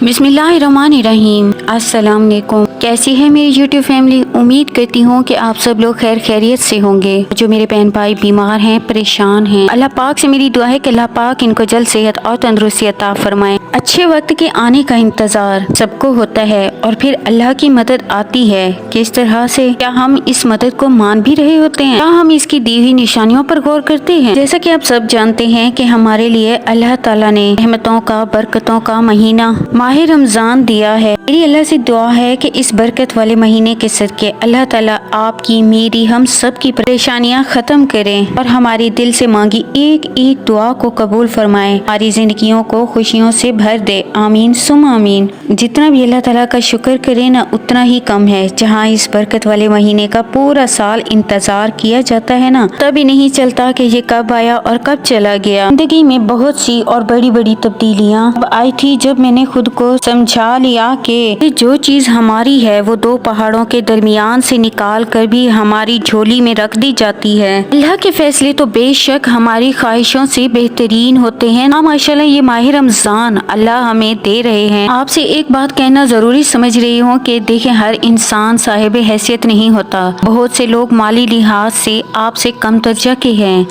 बिस्मिल्लाहिर्रहमानिर्रहीम। अस्सलाम वालेकुम। कैसी है मेरी यूट्यूब फैमिली? उम्मीद करती हूँ कि आप सब लोग खैर खैरियत से होंगे। जो मेरे बहन भाई बीमार हैं, परेशान हैं, अल्लाह पाक से मेरी दुआ है कि अल्लाह पाक इनको जल्द सेहत और तंदुरुस्ती अता फरमाए। अच्छे वक्त के आने का इंतजार सबको होता है और फिर अल्लाह की मदद आती है। किस तरह से? क्या हम इस मदद को मान भी रहे होते हैं? क्या हम इसकी दी हुई निशानियों पर गौर करते हैं? जैसा कि आप सब जानते हैं कि हमारे लिए अल्लाह ताला ने रहमतों का, बरकतों का महीना माह रमजान दिया है। मेरी अल्लाह से दुआ है कि इस बरकत वाले महीने के सदके अल्लाह ताला आपकी, मेरी, हम सब की परेशानियां खत्म करें और हमारी दिल से मांगी एक एक दुआ को कबूल फरमाए, हमारी जिंदगियों को खुशियों से भर दे। आमीन सुम आमीन। जितना भी अल्लाह ताला का शुक्र करे ना उतना ही कम है। जहाँ इस बरकत वाले महीने का पूरा साल इंतजार किया जाता है ना, तभी नहीं चलता कि ये कब आया और कब चला गया। जिंदगी में बहुत सी और बड़ी बड़ी तब्दीलियाँ अब आई थी जब मैंने खुद को समझा लिया कि जो चीज हमारी है वो दो पहाड़ों के दरमियान से निकाल कर भी हमारी झोली में रख दी जाती है। अल्लाह के फैसले तो बेशक हमारी ख्वाहिशों से बेहतरीन होते हैं ना। माशाल्लाह ये माह रमजान अल्लाह हमें दे रहे हैं। आपसे एक बात कहना जरूरी समझ रही हूँ कि देखें, हर इंसान साहिब हैसियत नहीं होता। बहुत से लोग माली लिहाज से आपसे कम दर्जा के हैं।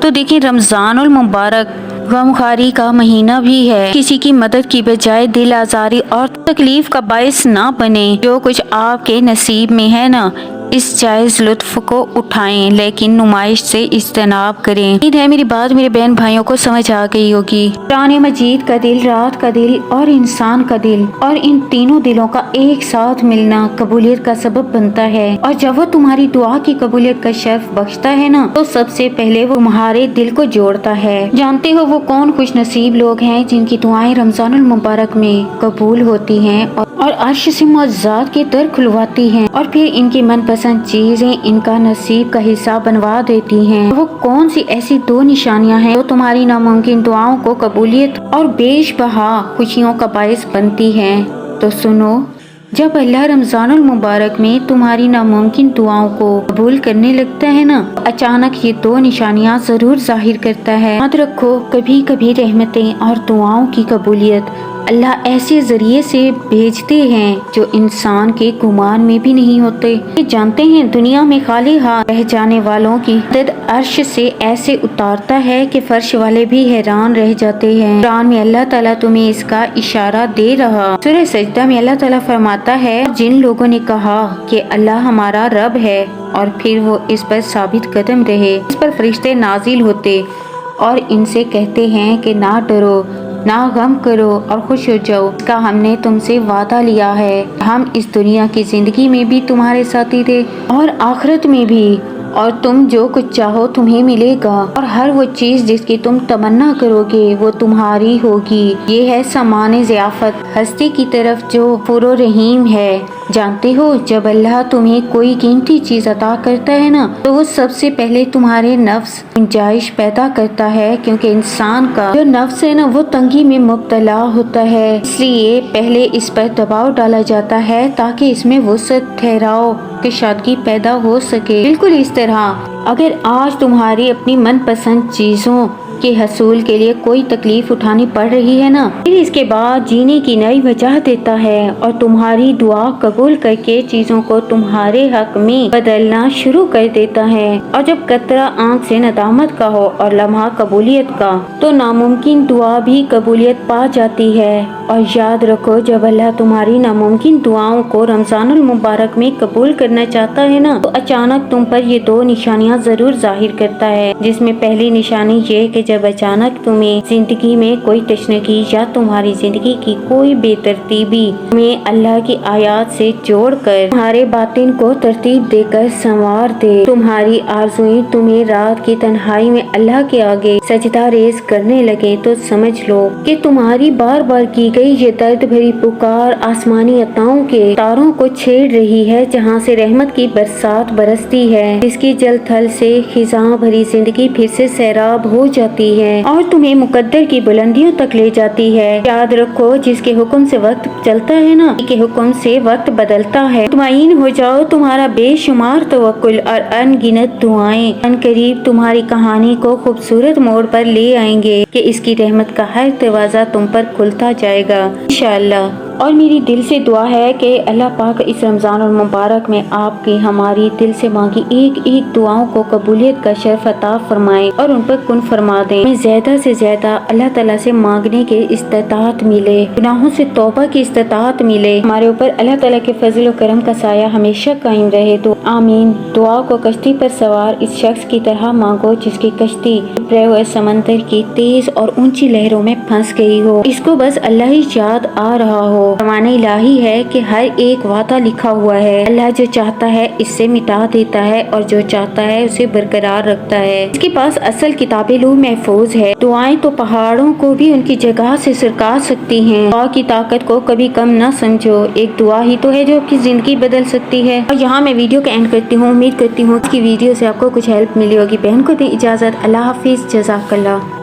तो देखिए, रमजानुल मुबारक गमखारी का महीना भी है। किसी की मदद की बजाय दिल आजारी और तकलीफ का बायस ना बने। जो कुछ आपके नसीब में है ना, इस जायज लुत्फ को उठाएं, लेकिन नुमाइश से इज्तनाब करें। उम्मीद है मेरी बात मेरे बहन भाइयों को समझ आ गई होगी। कुरान मजीद का दिल, रात का दिल और इंसान का दिल, और इन तीनों दिलों का एक साथ मिलना कबूलियत का सबब बनता है। और जब वो तुम्हारी दुआ की कबूलियत का शर्फ बख्शता है ना, तो सबसे पहले वो तुम्हारे दिल को जोड़ता है। जानते हो वो कौन खुश नसीब लोग हैं जिनकी दुआएं रमजानुल मुबारक में कबूल होती हैं और अर्श से मुअज़्ज़ात के दर खुलवाती हैं, और फिर इनकी मनपसंद चीजें इनका नसीब का हिस्सा बनवा देती हैं। वो कौन सी ऐसी दो निशानियां हैं जो तुम्हारी नामुमकिन दुआओं को कबूलियत और बेशबहा खुशियों का बायस बनती हैं? तो सुनो, जब अल्लाह रमजानुल मुबारक में तुम्हारी नामुमकिन दुआओं को कबूल करने लगता है ना, अचानक ये दो निशानियां जरूर जाहिर करता है। याद रखो, कभी कभी रहमतें और दुआओं की कबूलियत अल्लाह ऐसे जरिए से भेजते हैं जो इंसान के गुमान में भी नहीं होते। ये जानते हैं, दुनिया में खाली हाथ रह जाने वालों की मदद अर्श से ऐसे उतारता है कि फर्श वाले भी हैरान रह जाते हैं। कुरान में अल्लाह ताला तुम्हें इसका इशारा दे रहा। सूरह सजदा में अल्लाह ताला फरमाता है, जिन लोगों ने कहा कि अल्लाह हमारा रब है और फिर वो इस पर साबित कदम रहे, इस पर फरिश्ते नाजिल होते और इनसे कहते हैं कि ना डरो, ना गम करो और खुश हो जाओ, इसका हमने तुमसे वादा लिया है। हम इस दुनिया की जिंदगी में भी तुम्हारे साथी थे और आखिरत में भी, और तुम जो कुछ चाहो तुम्हें मिलेगा, और हर वो चीज जिसकी तुम तमन्ना करोगे वो तुम्हारी होगी। ये है सामान ज़ियाफत, हस्ती की तरफ जो फुरो रहीम है। जानते हो, जब अल्लाह तुम्हें कोई कीमती चीज अता करता है ना, तो वो सबसे पहले तुम्हारे नफ्स गुंजाइश पैदा करता है, क्योंकि इंसान का जो नफ्स है ना वो तंगी में मुब्तला होता है। इसलिए पहले इस पर दबाव डाला जाता है ताकि इसमें वुसअत, ठहराव, कुशादगी पैदा हो सके। बिल्कुल इस तरह अगर आज तुम्हारी अपनी मनपसंद चीजों के हसूल के लिए कोई तकलीफ उठानी पड़ रही है ना, फिर इसके बाद जीने की नई वजह देता है और तुम्हारी दुआ कबूल करके चीजों को तुम्हारे हक में बदलना शुरू कर देता है। और जब कतरा आंख से नदामत का हो और लम्हा कबूलियत का, तो नामुमकिन दुआ भी कबूलियत पा जाती है। और याद रखो, जब अल्लाह तुम्हारी नामुमकिन दुआओं को रमजानुल मुबारक में कबूल करना चाहता है ना, तो अचानक तुम पर ये दो निशानियां जरूर जाहिर करता है। जिसमें पहली निशानी ये कि जब अचानक तुम्हें जिंदगी में कोई तशनगी या तुम्हारी जिंदगी की कोई बेतरतीबी में अल्लाह की आयत से जोड़कर तुम्हारे बातिन को तरतीब देकर संवार दे, तुम्हारी आरज़ुएं तुम्हें रात की तन्हाई में अल्लाह के आगे सजदा रेज करने लगे, तो समझ लो कि तुम्हारी बार बार की गई ये दर्द भरी पुकार आसमानी अताओं के तारों को छेड़ रही है, जहाँ से रहमत की बरसात बरसती है, जिसकी जल थल से खिज़ां भरी जिंदगी फिर से सैराब हो जाती होती है और तुम्हें मुकद्दर की बुलंदियों तक ले जाती है। याद रखो, जिसके हुक्म से वक्त चलता है ना, के हुक्म से वक्त बदलता है। मुतमईन हो जाओ, तुम्हारा बेशुमार तवक्कुल और अनगिनत दुआएं अनकरीब तुम्हारी कहानी को खूबसूरत मोड़ पर ले आएंगे कि इसकी रहमत का हर दरवाजा तुम पर खुलता जाएगा इंशाअल्लाह। और मेरी दिल से दुआ है कि अल्लाह पाक इस रमज़ान और मुबारक में आपकी हमारी दिल से मांगी एक एक दुआओं को कबूलियत का शर्फ अता फरमाए और उन पर कुन फरमा दे। हमें ज़्यादा से ज़्यादा अल्लाह ताला से मांगने के इस्तिताअत मिले, गुनाहों से तौबा की इस्तिताअत मिले, हमारे ऊपर अल्लाह ताला के फजल और करम का साया हमेशा कायम रहे। तो आमीन। दुआ को कश्ती पर सवार इस शख्स की तरह मांगो जिसकी कश्ती भरे हुए समंदर की तेज और ऊंची लहरों में फंस गई हो। इसको बस अल्लाह ही याद आ रहा हो। फरमाने इलाही है कि हर एक वादा लिखा हुआ है। अल्लाह जो चाहता है इससे मिटा देता है और जो चाहता है उसे बरकरार रखता है। इसके पास असल किताबे लूह महफूज है। दुआएं तो पहाड़ों को भी उनकी जगह से सरका सकती हैं। दुआ की ताकत को कभी कम न समझो। एक दुआ ही तो है जो आपकी जिंदगी बदल सकती है। और यहाँ मैं वीडियो का एंड करती हूँ। उम्मीद करती हूँ कि वीडियो से आपको कुछ हेल्प मिली होगी। बहन को दें इजाजत। अल्लाह हाफिज। जज़ाकल्लाह।